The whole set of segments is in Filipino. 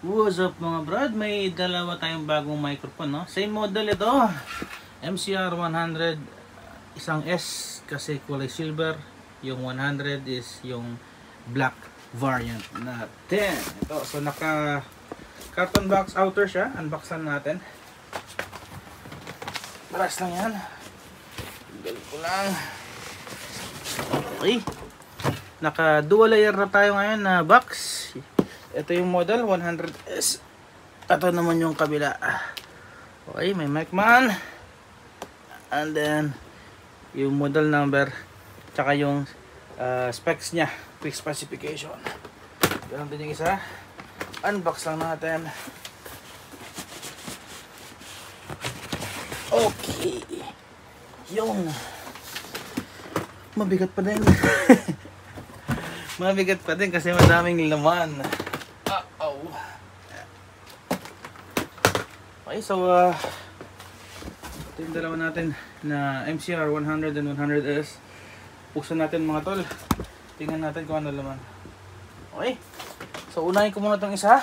What's up mga brad? May dalawa tayong bagong microphone, no? Same model ito. MCR 100, isang S kasi kulay silver. Yung 100 is yung black variant natin. Ito, so naka carton box outer siya. Unboxan natin. Baras lang yan. Tinggal ko lang. Okay. Naka dual layer na tayo ngayon na box. Ito yung model 100S. Ito naman yung kabila. Okay, may mic man. And then yung model number tsaka yung specs nya, quick specification. Ganun din yung isa. Unbox lang natin. Okay. Yung mabigat pa din. Mabigat pa din kasi madaming laman. Okay, so ito yung dalawa natin na MCR 100 and 100S. Buksan natin mga tol. Tingnan natin kung ano laman. Okay, so unahin ko muna itong isa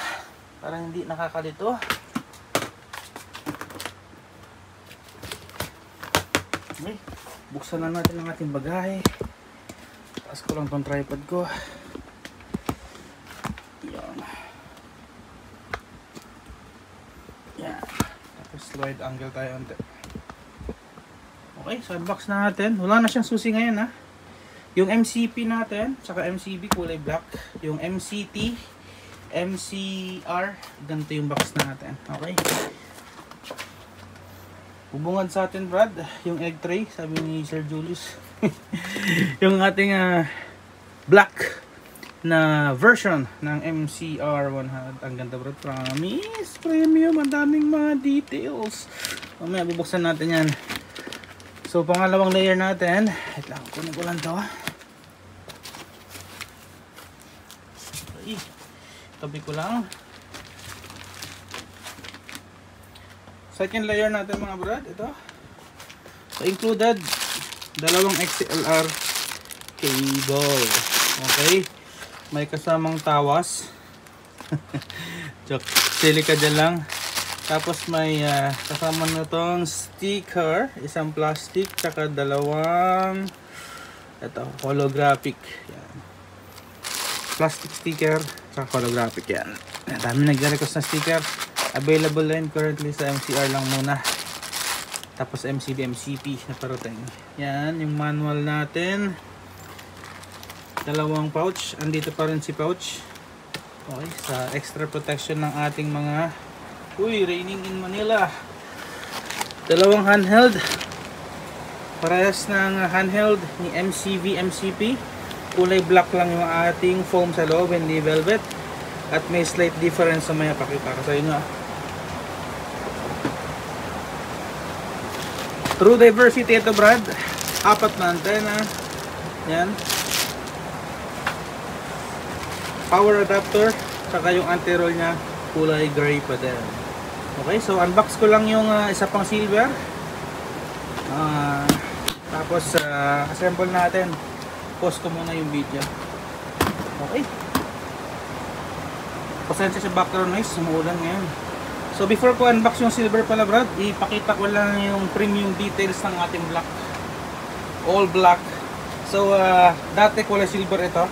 para hindi nakakalito. Okay, buksan na natin ang ating bagahe. Taas ko lang itong tripod ko. Wide angle tayo unti. Okay, so unbox na natin. Wala na siyang susi ngayon ha. Yung MCP natin, tsaka MCB kulay black. Yung MCT, MCR, ganito yung box natin. Okay. Bubungad sa atin Brad, yung egg tray, sabi ni Sir Julius. Yung ating black na version ng MCR 100. Ang ganda bro, promise, premium, ang daming mga details. Mamaya bubuksan natin yan. So pangalawang layer natin, wait lang, kunin ko lang to. Okay, tabi ko lang. Second layer natin mga brad, ito. So included, dalawang XLR cable. Okay, may kasamang tawas. Joke, silica dyan lang. Tapos may kasama na itong sticker, isang plastic, tsaka dalawang ito, holographic. Yan. Plastic sticker, tsaka holographic yan. Ang dami nag-request na sticker. Available din currently sa MCR lang muna. Tapos MCB, MCP na parating. Yan, yung manual natin. Dalawang pouch, andito pa rin si pouch. Okay, sa extra protection ng ating mga raining in Manila. Dalawang handheld. Parehas ng handheld ni MCV, MCP. Kulay black lang yung ating foam sa loob, hindi velvet. At may slight difference sa maya, pakita ko sa inyo. True diversity ito Brad. 4 na antena. Yan. Power adapter, saka yung anti-roll nya kulay gray pa din. Okay, so unbox ko lang yung isa pang silver. Tapos assemble natin. Pause ko muna yung video. Okay. Pasensya sa background noise, sumuulan ngayon. So before ko unbox yung silver pala Brad, ipakita ko lang yung premium details ng ating black. All black. So dati kulay silver ito.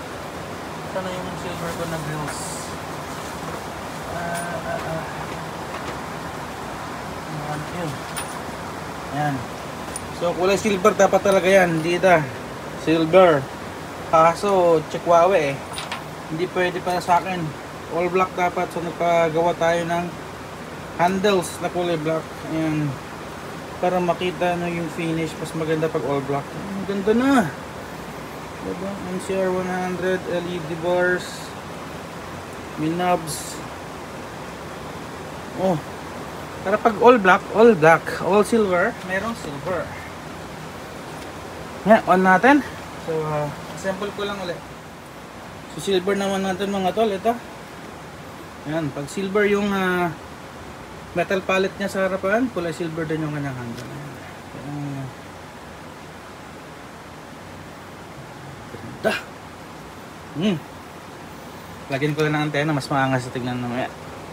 Ito na yung silver ko na grills. Yan. So kulay silver dapat talaga yan. Hindi ito silver. Kaso chekwawe eh. Hindi pwede para sa akin. All black dapat. So nagpagawa tayo ng handles na kulay black. Ayan. Para makita na yung finish. Mas maganda pag all black. Ang ganda na. Diba? MCR 100 LED bars, may knobs. Oh, para pag all black, all silver, merong silver. Yan, on natin. So sample ko lang ulit. So silver naman natin mga tol, ito. Yan, pag silver yung metal palette niya sa harapan, kulay silver din yung kanyang handle. Lagyan ko lang ng antena, mas maangas sa tignan mamaya.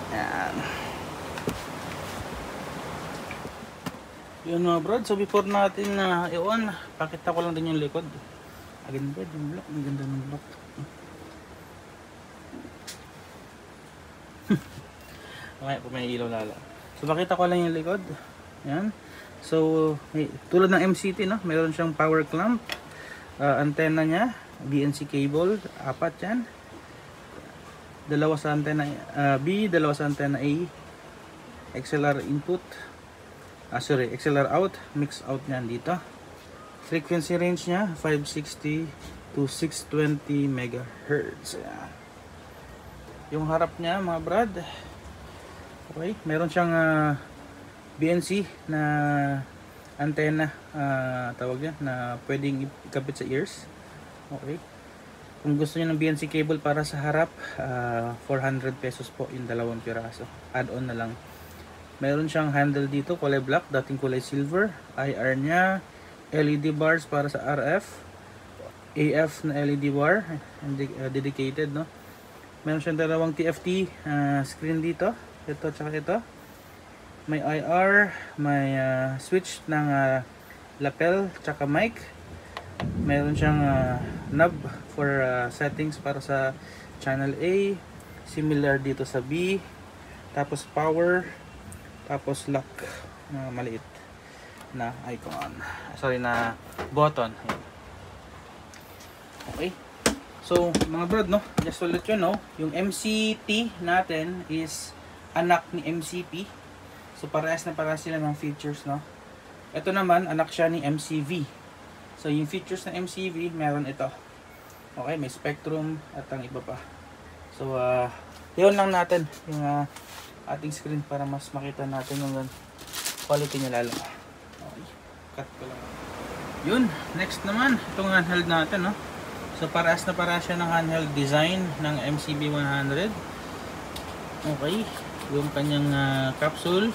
Yan. Yun mga brad. So before natin na i-on, pakita ko lang din yung likod. Again brad, yung block. Ang ganda ng block. Okay, kung may ilaw lala. So pakita ko lang yung likod. Yan. So tulad ng MCT, no? Meron siyang power clamp. Antenna niya, BNC cable, 4 yan. Dalawa sa antenna B, dalawa sa antenna A. XLR input. XLR out, mix out niyan dito. Frequency range niya 560 to 620 MHz. Ayan. Yung harap niya mga brad. Okay, meron siyang BNC na antenna, tawag niya, na pwedeng ikabit sa ears. Okay. Kung gusto niyo ng BNC cable para sa harap, 400 pesos po yung 2 piraso. Add-on na lang. Meron siyang handle dito, kulay black, dating kulay silver. IR niya, LED bars para sa RF, AF na LED bar, dedicated, no? Meron siyang dalawang TFT screen dito, ito tsaka ito. May IR, may switch ng lapel tsaka mic. Meron siyang knob for settings para sa channel A, similar dito sa B. Tapos power, tapos lock na maliit na icon, sorry, na button. Okay, so mga brad, no, just to let you know, yung MCT natin is anak ni MCP. So parehas na parehas sila ng features, no. Ito naman anak siya ni MCV. So yung features ng MCV, meron ito. Okay, may spectrum at ang iba pa. So yun lang natin yung ating screen para mas makita natin yung quality niya lalo. Okay, cut ko lang. Yun, next naman, itong handheld natin, no? So parehas na parehas siya ng handheld design ng MCB 100. Okay, yung kanyang capsule.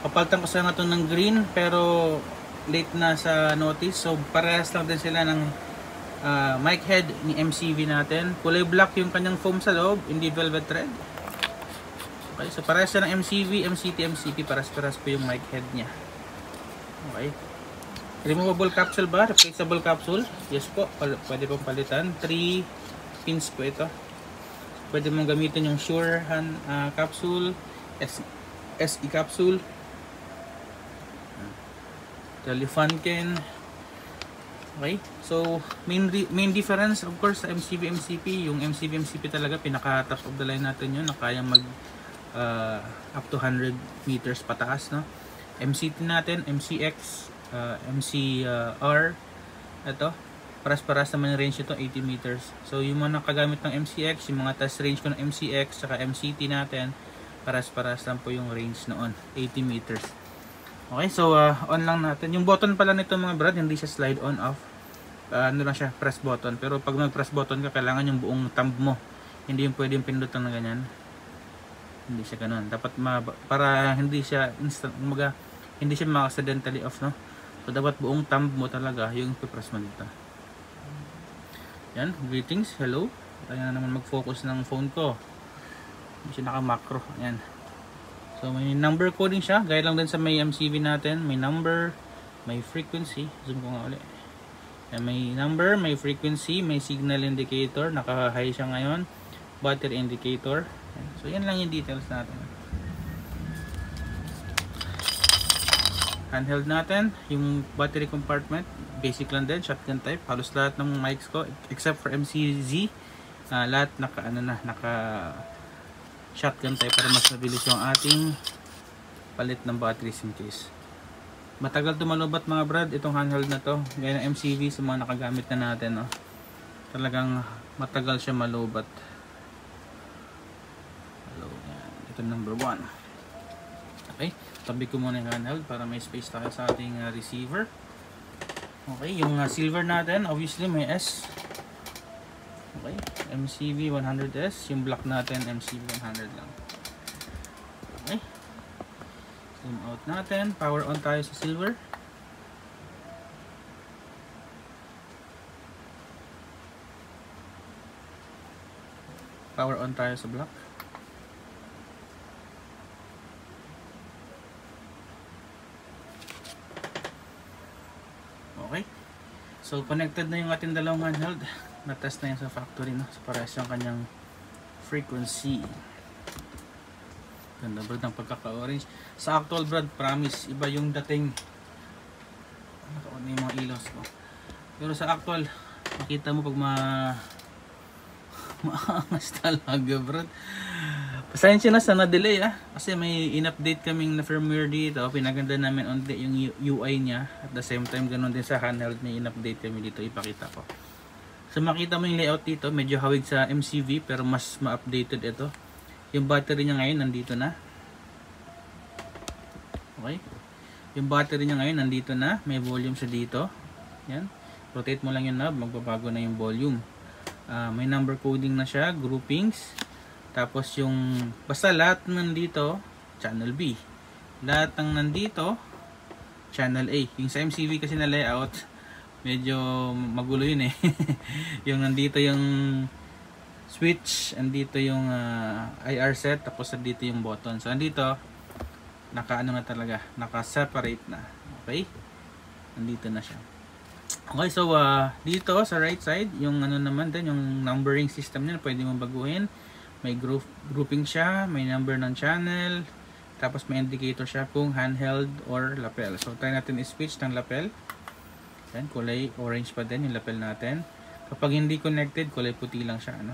Papalitan ko sana ito ng green, pero late na sa notice. So parehas lang din sila ng mic head ni MCV natin. Kulay black yung kanyang foam sa loob, hindi velvet thread. Okay, so parehas siya ng MCV, MCT, MCP, paras-paras po yung mic head niya. Okay. Removable capsule ba? Replaceable capsule? Yes po, pwede pong palitan. 3 pins po ito. Pwede mong gamitin yung Shure capsule, SE capsule, Telefunken. Okay, so main difference of course sa MCV, MCP, yung MCV, MCP talaga pinaka top of the line natin yun, na kayang mag up to 100 meters pataas, no? MCT natin, MCX, MCR, ito, paras-paras naman yung range ito, 80 meters. So yung mga nakagamit ng MCX, yung mga test range ko ng MCX saka MCT natin, paras-paras lang po yung range noon, 80 meters. Okay, so on lang natin. Yung button pala nito mga brad, hindi siya slide on off. Ano lang siya, press button. Pero pag mag-press button ka, kailangan yung buong thumb mo. Hindi yung pwedeng pindutan na ganyan. Hindi siya ganoon. Dapat para hindi siya instant, hindi siya accidentally off, no? So dapat buong thumb mo talaga yung i-press mo dito. Yan, greetings, hello. Kaya naman mag-focus ng phone ko. Hindi siya naka-macro. Yan. So may number coding siya, gaya lang din sa may MCV natin. May number, may frequency. Zoom ko nga ulit. Yan, may number, may frequency, may signal indicator. Naka-high siya ngayon. Battery indicator. So yan lang yung details natin. Handheld natin, yung battery compartment, basic lang din, shotgun type. Halos lahat ng mics ko except for MCZ, lahat naka shotgun type para mas mabilis yung ating palit ng batteries in case. Matagal tumalubat mga brad itong handheld na to, gaya ng MCV sa mga nakagamit na natin, no? Talagang matagal siya malubat. Ito number 1. Okay, tabi ko muna yung handheld para may space tayo sa ating receiver. Okay, yung silver natin, obviously may S. Okay, MCV 100S. Yung black natin, MCV 100 lang. Okay, zoom out natin. Power on tayo sa silver. Power on tayo sa black. So connected na yung ating dalawang handheld. Na-test na yan sa factory, no? So parehas yung kanyang frequency. Ganda brad ng pagkaka-orange. Sa actual brad, promise, iba yung dating. Ano yung mga ilaws ko. Pero sa actual, makita mo pag maangas talaga brad. Pasensya na sa na-delay kasi may in-update kaming na firmware dito. Pinaganda namin onti yung UI niya. At the same time, ganun din sa handheld, may in-update kami dito. Ipakita ko. So makita mo yung layout dito. Medyo hawig sa MCV pero mas ma-updated ito. Yung battery niya ngayon nandito na. Okay. Yung battery niya ngayon nandito na. May volume siya dito. Yan. Rotate mo lang yung knob. Magbabago na yung volume. May number coding na siya. Groupings. Tapos yung basta lahat nandito, channel B. Lahat ng nandito, channel A. Yung sa MCV kasi na layout, medyo magulo yun eh. Yung nandito yung switch, andito yung IR set, tapos nandito yung button. So andito, naka-ano na talaga, naka-separate na. Okay? Nandito na siya. Okay, so dito sa right side, yung ano naman din, yung numbering system niya, pwede mo baguhin. May grouping siya, may number ng channel, tapos may indicator siya kung handheld or lapel. So try natin i-switch ng lapel. Yan, kulay orange pa din yung lapel natin. Kapag hindi connected, kulay puti lang siya, ano.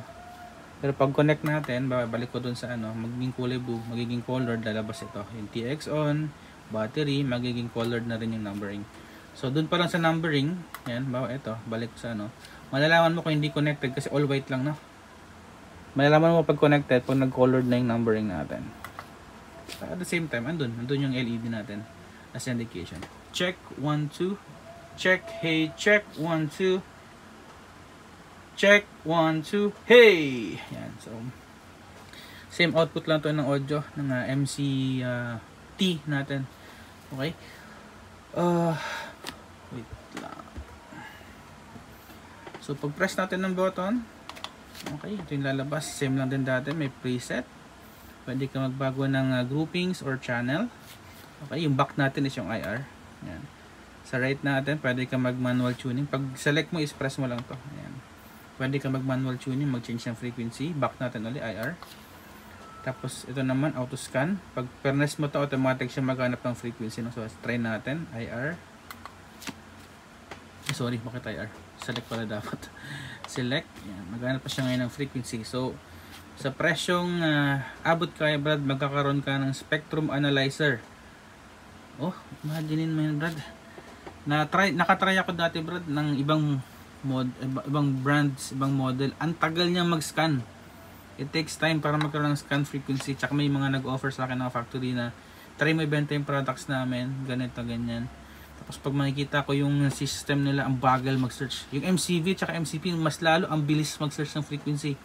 Pero pag connect natin, babalik ko dun sa ano, magiging kulay blue, magiging colored, lalabas ito. Yung TX on, battery, magiging colored na rin yung numbering. So dun pa lang sa numbering, yan, ito, balik ko sa ano. Malalaman mo kung hindi connected kasi all white lang, no. Malalaman mo pag connected pag nag-colored na yung numbering natin. At the same time, andun yung LED natin as indication. Check 1 2. Check, hey, check 1 2. Check 1 2. Hey. Yan. So same output lang to ng audio ng MC-T natin. Okay? Wait lang. So pag press natin ng button, okay, ito yung lalabas. Same lang din dati. May preset. Pwede ka magbago ng groupings or channel. Okay, yung back natin is yung IR. Ayan. Sa right natin, pwede ka mag-manual tuning. Pag select mo, press mo lang to. Ayan. Pwede ka mag-manual tuning, mag-change ng frequency. Back natin ulit, IR. Tapos, ito naman, auto scan. Pag press mo to, automatic siya maghanap ng frequency. No? So, try natin, IR. Sorry, bakit IR? Select pala dapat. Select, yan, maghanap pa siya ngayon ng frequency. So sa presyong abot kaya brad, magkakaroon ka ng spectrum analyzer. Oh, imaginein mo yun brad. Nakatry ako dati brad ng ibang brands, ibang model. Ang tagal niya mag-scan. It takes time para magkaroon ng scan frequency. Tsaka may mga nag-offer sa akin ng factory na try mo ibenta yung products namin, ganito, ganyan. Tapos pag makikita ko yung system nila, ang bagal mag-search. Yung MCV tsaka MCP, mas lalo ang bilis mag-search ng frequency.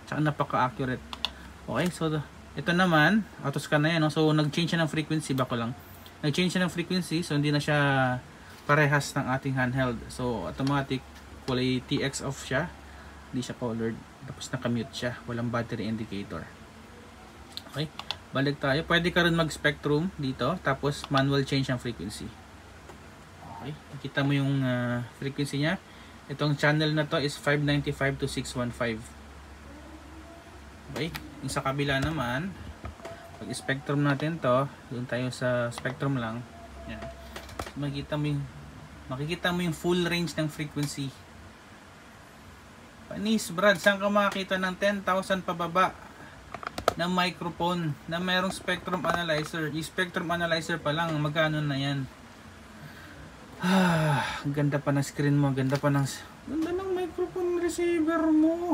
Tsaka napaka-accurate. Okay, so ito naman, auto-scan na yan. No? So nag-change siya ng frequency, bako lang. Nag-change siya ng frequency, so hindi na siya parehas ng ating handheld. So automatic, kulay TX off siya. Hindi siya colored. Tapos naka-mute siya. Walang battery indicator. Okay, balik tayo. Pwede ka rin mag-spectrum dito. Tapos manual change ng frequency. Okay, nakita mo yung frequency niya. Itong channel na to is 595 to 615. Okay, yung sa kabila naman, pag spectrum natin to, doon tayo sa spectrum lang. Yan. Makikita mo yung full range ng frequency. Panis brad, saan ka makakita ng 10,000 pababa na microphone na mayroong spectrum analyzer? Yung spectrum analyzer pa lang, magkano na yan? Ang ganda pa ng screen mo, ganda ng microphone receiver mo.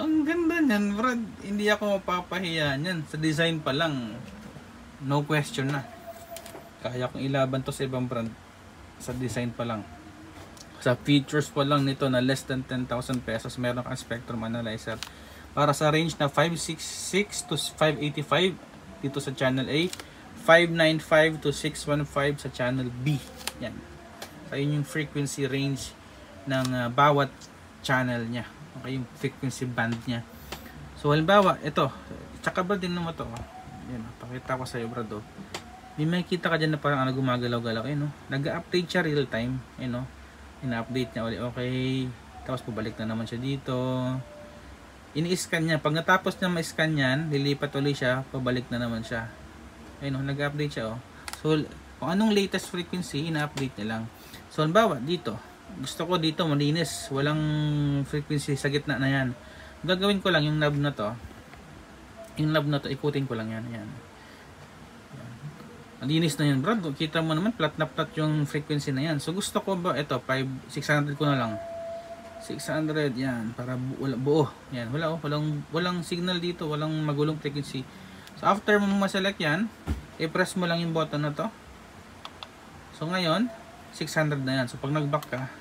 Ang ganda niyan, brad. Hindi ako mapapahiya niyan. Sa design pa lang, no question na. Kaya kong ilaban to sa ibang brand. Sa design pa lang. Sa features pa lang nito na less than 10,000 pesos, meron kang spectrum analyzer. Para sa range na 566 to 585 dito sa channel A. 595 to 615 sa channel B. Yan. So yun yung frequency range ng bawat channel niya. Okay, yung frequency band niya. So halimbawa, ito. Tsaka ba din naman ito. Yan, pakita ko sa iyo brad. May makikita ka dyan na parang gumagalaw-galaw. No? Nag-update siya real time. No? ina-update niya ulit, okay, tapos pabalik na naman siya dito, ini-scan niya. Pag natapos niya ma-scan yan, lilipat ulit siya, pabalik na naman siya. Ayun, nag-update siya. So kung anong latest frequency, ina-update niya lang. So halimbawa dito, gusto ko dito malinis, walang frequency sa gitna na yan, gagawin ko lang yung knob na to, ikutin ko lang yan. Malinis na yan, bro. Kita mo naman, flat na flat yung frequency na yan. So gusto ko ba, ito, 600 ko na lang. 600, yan, para buo. Yan, walang signal dito, walang magulong frequency. So after mo ma-select yan, i-press mo lang yung button na to. So ngayon, 600 na yan. So pag nag-back ka,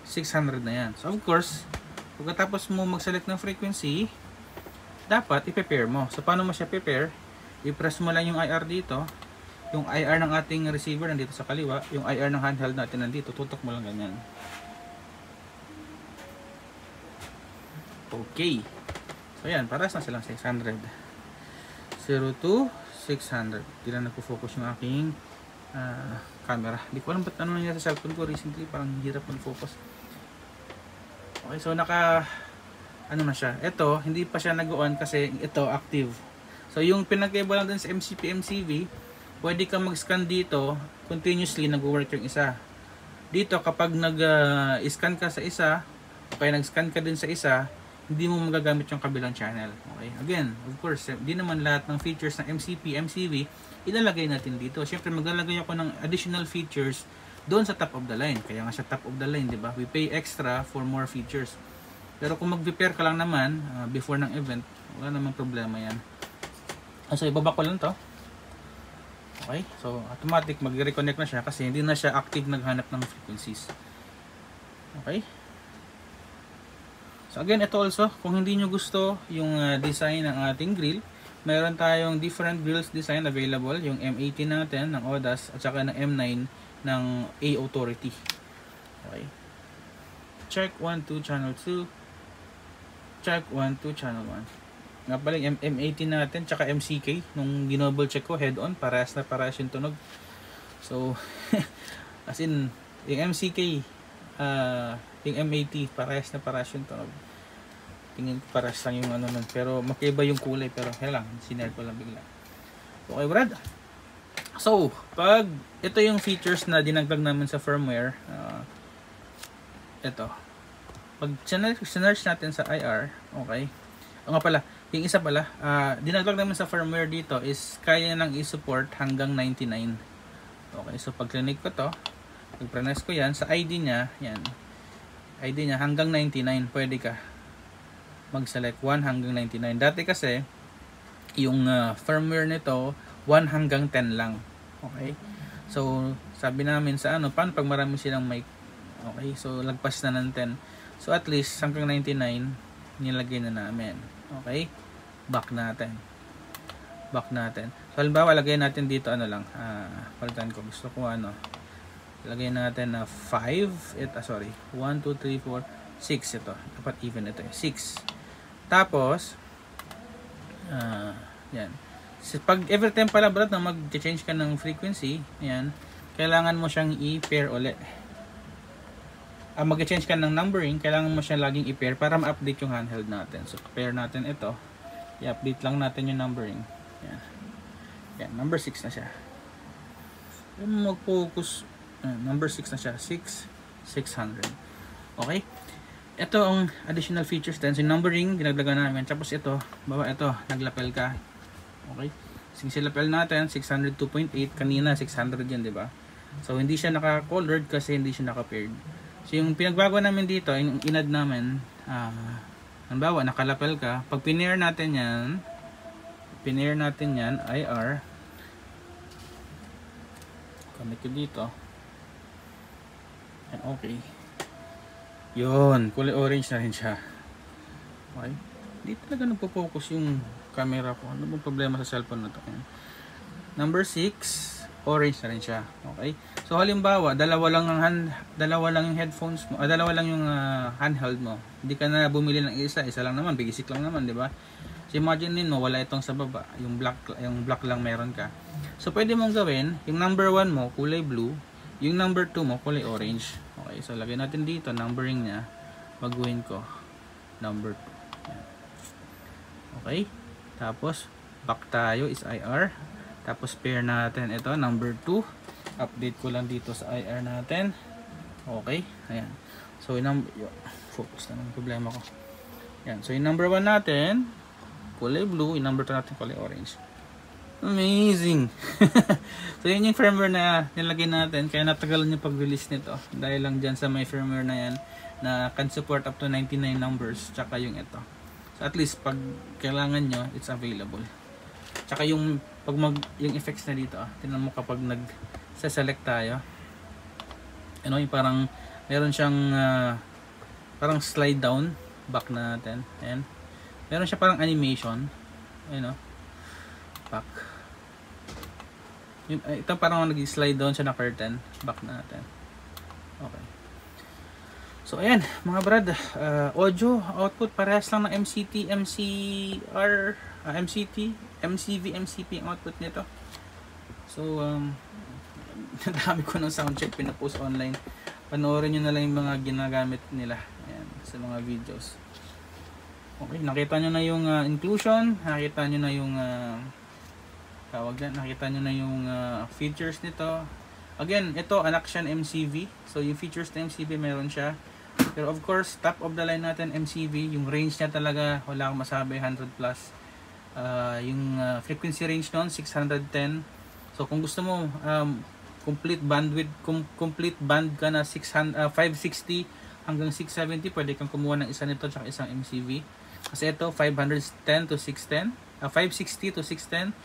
600 na yan. So of course, pagkatapos mo mag-select ng frequency, dapat i-prepare mo. So paano mo siya prepare? I-press mo lang yung IR dito. Yung IR ng ating receiver nandito sa kaliwa, yung IR ng handheld natin nandito, tutok mo lang ganyan. Okay. So yan, paras na silang 600. 0 to 600. Hindi lang nagpo-focus yung aking camera. Hindi ko alam ba't ano nangyari sa cellphone ko recently, parang hirap mag-focus. Okay, so ano na siya. Ito, hindi pa siya nag-on kasi ito active. So yung pinagkaiba lang din sa MCP MCV, pwede kang mag-scan dito, continuously nag-work yung isa. Dito kapag nag-scan ka sa isa, o kaya nag-scan ka din sa isa, hindi mo magagamit yung kabilang channel. Okay? Again, of course, di naman lahat ng features ng MCP, MCV, ilalagay natin dito. Siyempre, maglalagay ako ng additional features doon sa top of the line. Kaya nga siya top of the line, di ba? We pay extra for more features. Pero kung mag-prepare ka lang naman, before ng event, wala namang problema yan. So, ibaba ko lang to. Okay, so automatic mag-reconnect na siya kasi hindi na siya active naghanap ng frequencies. Okay. So again, ito also, kung hindi nyo gusto yung design ng ating grill, meron tayong different grills design available. Yung M80 natin ng Odas at saka ng M9 ng A-Authority. Okay. Check 1, 2, channel 2. Check 1, 2, channel 1. Nga pala yung M80 natin tsaka MCK, nung ginouble check ko head on, parehas na parehas yung tunog. So as in yung MCK, yung M80 parehas na parehas yung tunog. Tingin ko parehas lang yung ano nun, pero makiba yung kulay, pero kaya lang sinare ko lang bigla. Okay Brad, so pag ito yung features na dinagdag namin sa firmware, ito pag sinearch natin sa IR, okay, o nga pala, yung isa pala, dinagdag namin sa firmware dito is kaya nang i-support hanggang 99. Okay, so pag clinic ko to, pag-press ko yan, sa ID niya, yan, ID niya hanggang 99, pwede ka mag-select 1 hanggang 99. Dati kasi, yung firmware nito, 1 hanggang 10 lang. Okay, so sabi namin sa ano, paano pag marami silang mic? Okay, so lagpas na ng 10. So at least hanggang 99, nilagay na namin. Okay, back natin. So halimbawa lagay natin dito ano lang, palitan ko, gusto ko ano, lagay natin na 5, 1, 2, 3, 4, 6 ito, dapat even ito, 6. Tapos yan, pag every time pala Brad na mag-change ka ng frequency, yan, kailangan mo siyang i-pair ulit. Mag-change ka ng numbering, kailangan mo siya laging i-pair para ma-update yung handheld natin. So, pair natin ito. I-update lang natin yung numbering. Yan. Yan, number 6 na siya. Mag-focus. Number 6 na siya. 600. Okay? Ito ang additional features din. So, numbering, dinagdagan namin. Tapos ito, baba ito, naglapel ka. Okay? Since lapel natin, 602.8. Kanina, 600 yan, diba? So, hindi siya naka-colored kasi hindi siya naka-paired. So yung pinagbago namin dito, yung inad namin, halimbawa nakalapel ka, pag pinair natin yan, IR, connect ko dito, and okay, yun, kulay orange na rin siya. Okay, dito talaga nagpo-focus yung camera ko. Ano bang problema sa cellphone na to? Number 6, orange na rin siya. Okay, so halimbawa dalawa lang yung headphones mo, dalawa lang yung handheld mo, hindi ka na bumili ng isa lang naman, basic lang naman, di ba? So imagine mo wala itong sa baba, yung black lang meron ka. So pwede mong gawin, yung number 1 mo kulay blue, yung number 2 mo kulay orange. Okay, so lagay natin dito, numbering niya. Baguhin ko, number 2. Yan. Okay, tapos back tayo is IR. Tapos pair natin ito, number 2. Update ko lang dito sa IR natin. Okay, ayan. So focus na ng problema ko. Yan, so yung number 1 natin, kulay blue. Yung number 2 natin, kulay orange. Amazing! So yun yung firmware na nilagay natin. Kaya natagalan yung pag-release nito. Dahil lang dyan sa may firmware na yan na can support up to 99 numbers. Tsaka yung ito. So at least pag kailangan nyo, it's available. Tsaka yung yung effects na dito. Tingnan mo kapag nag-select tayo. Ano yung parang meron siyang parang slide down. Back natin. Ayan. Meron siya parang animation. Ayan o. Back. Ito parang nag-slide down siya na curtain. Back natin. Okay. So ayan mga brad, audio output parehas lang ng MCT, MCR, MCT, MCV, MCP ang output nito. So nadami ko ng sound check pinapost online. Panoorin nyo na lang yung mga ginagamit nila. Ayan, sa mga videos. Okay, nakita nyo na yung inclusion, nakita nyo na yung nakita nyo na yung features nito. Again, ito anak siya ng MCV. So yung features ng MCV meron siya. Pero of course, top of the line natin MCV, yung range niya talaga wala akong masabi, 100 plus. Yung frequency range nun 610. So kung gusto mo complete bandwidth, complete band ka na 560 hanggang 670, pwede kang kumuha ng isa nito tsaka isang MCV. Kasi ito 510 to 610, 560 to 610.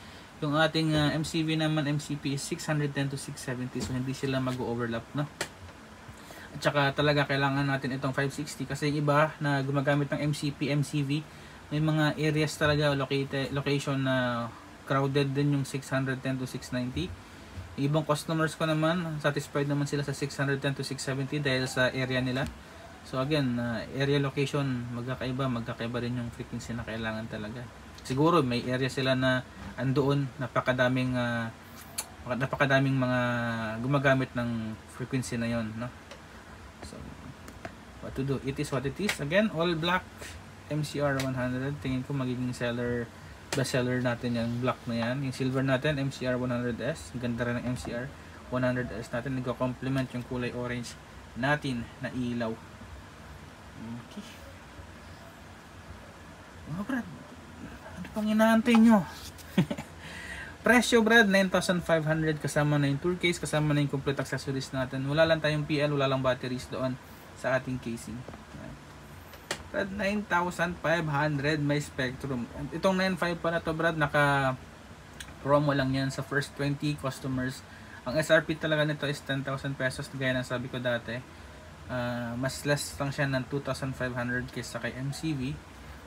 Yung ating MCV naman, MCP is 610 to 670. So hindi sila mag-overlap, no? At saka talaga kailangan natin itong 560 kasi yung iba na gumagamit ng MCP, MCV, may mga areas talaga location na crowded din yung 610 to 690. Yung ibang customers ko naman, satisfied naman sila sa 610 to 670 dahil sa area nila. So again, area location, magkakaiba rin yung frequency na kailangan talaga. Siguro may area sila na andoon, napakadaming mga gumagamit ng frequency na yon, no? So what to do, it is what it is. Again, all black MCR 100. Tingin ko magiging best seller natin yung black na yan. Yung silver natin MCR 100S, ganda rin ng MCR 100S natin. Nagko-complement yung kulay orange natin na ilaw. Okay, mga brad, ano pang inaantay nyo? Presyo brad, 9,500 kasama na yung tour case, kasama na yung complete accessories natin. Wala lang tayong PL, wala lang batteries doon sa ating casing. Brad, 9,500 may Spectrum. Itong 9,500 pa na to brad, naka promo lang yan sa first 20 customers. Ang SRP talaga nito is 10,000 pesos gaya ng sabi ko dati. Mas less lang siya ng 2,500 kaysa kay MCV.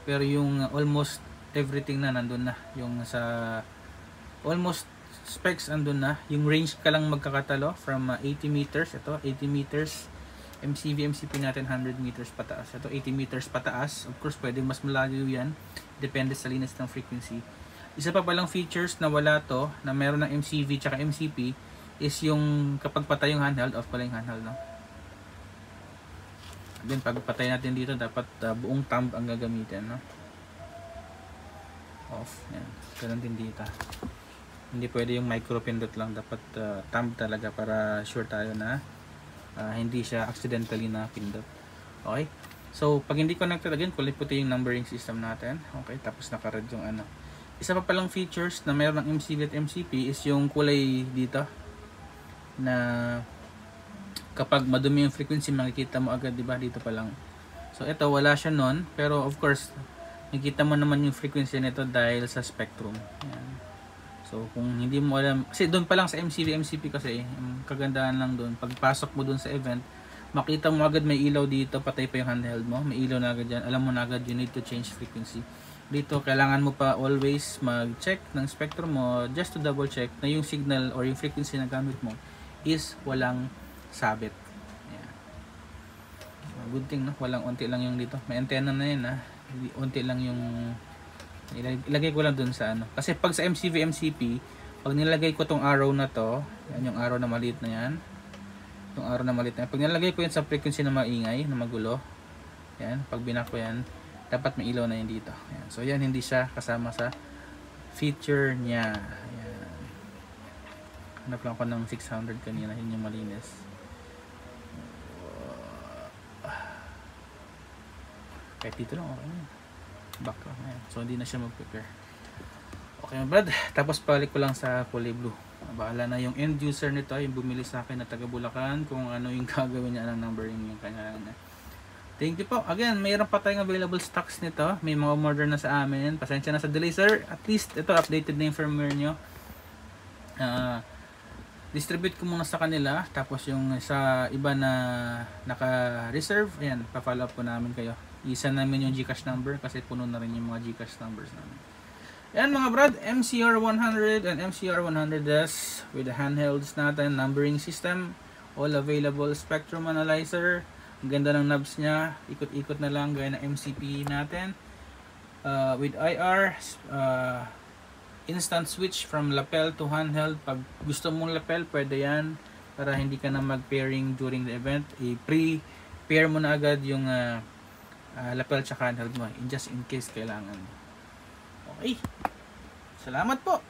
Pero yung almost everything na nandun na. Yung sa almost specs andun na. Yung range ka lang magkakatalo from 80 meters. Ito 80 meters. MCV, MCP natin 100 meters pataas. Ito 80 meters pataas. Of course pwede mas malayo yan. Depende sa linis ng frequency. Isa pa palang features na wala to, na meron ng MCV tsaka MCP, is yung kapag patay yung handheld, off pala yung handheld, no? Then pag patay natin dito, dapat buong thumb ang gagamitin, no? Off. Yan. Ganun din dito. Hindi pwede yung micro pindot lang, dapat thumb talaga para sure tayo na hindi siya accidentally na pindot. Okay? So pag hindi connected, again, kulay puti yung numbering system natin. Okay, tapos naka-red yung ano. Isa pa palang features na mayroon ng MCV at MCP is yung kulay dito na kapag madumi yung frequency makikita mo agad, diba? Dito pa lang. So ito wala siya nun, pero of course makikita mo naman yung frequency nito dahil sa spectrum. Yan. So kung hindi mo alam, kasi doon pa lang sa MCV, MCP kasi kagandahan lang doon, pagpasok mo doon sa event, makita mo agad may ilaw dito, patay pa yung handheld mo, may ilaw na agad dyan, alam mo na agad you need to change frequency. Dito kailangan mo pa always mag-check ng spectrum mo just to double check na yung signal or yung frequency na gamit mo is walang sabit. Ayan. Good thing, no? Walang unti lang yung dito. May antenna na yun, ha? Unti lang yung ilagay ko lang dun sa ano. Kasi pag sa MCV, MCP, pag nilagay ko tong arrow na to, yan yung arrow na maliit na yan. Yung araw na maliit na. Pag nalagay ko yan sa frequency na maingay, na magulo, yan, pag binak ko yan, dapat may ilaw na yun dito. Yan. So yan, hindi siya kasama sa feature niya. Yan. Hanap lang ako ng 600 kanina, yun yung malinis. Kahit dito lang, okay na. Back lang. Yan. So hindi na siya mag-prepare. Okay mga brad, tapos balik ko lang sa kulay blue. Bahala na yung end user nito, yung bumili sa akin na taga Bulacan, kung ano yung gagawin niya, anong numbering yung kanya. Thank you po. Again, mayroon pa tayong available stocks nito. May mga order na sa amin. Pasensya na sa delay sir. At least ito, updated na yung firmware nyo. Distribute ko muna sa kanila. Tapos yung sa iba na naka-reserve, ayan, pa-follow up po namin kayo. Isa namin yung GCash number kasi puno na rin yung mga GCash numbers namin. Ayan mga brad, MCR100 and MCR100S with the handhelds natin, numbering system, all available, spectrum analyzer, ang ganda ng knobs niya, ikot-ikot na lang gaya ng MCP natin, with IR, instant switch from lapel to handheld. Pag gusto mong lapel, pwede yan, para hindi ka na mag-pairing during the event, i-pre-pair mo na agad yung lapel tsaka handheld mo, just in case kailangan. Okay. Salamat po.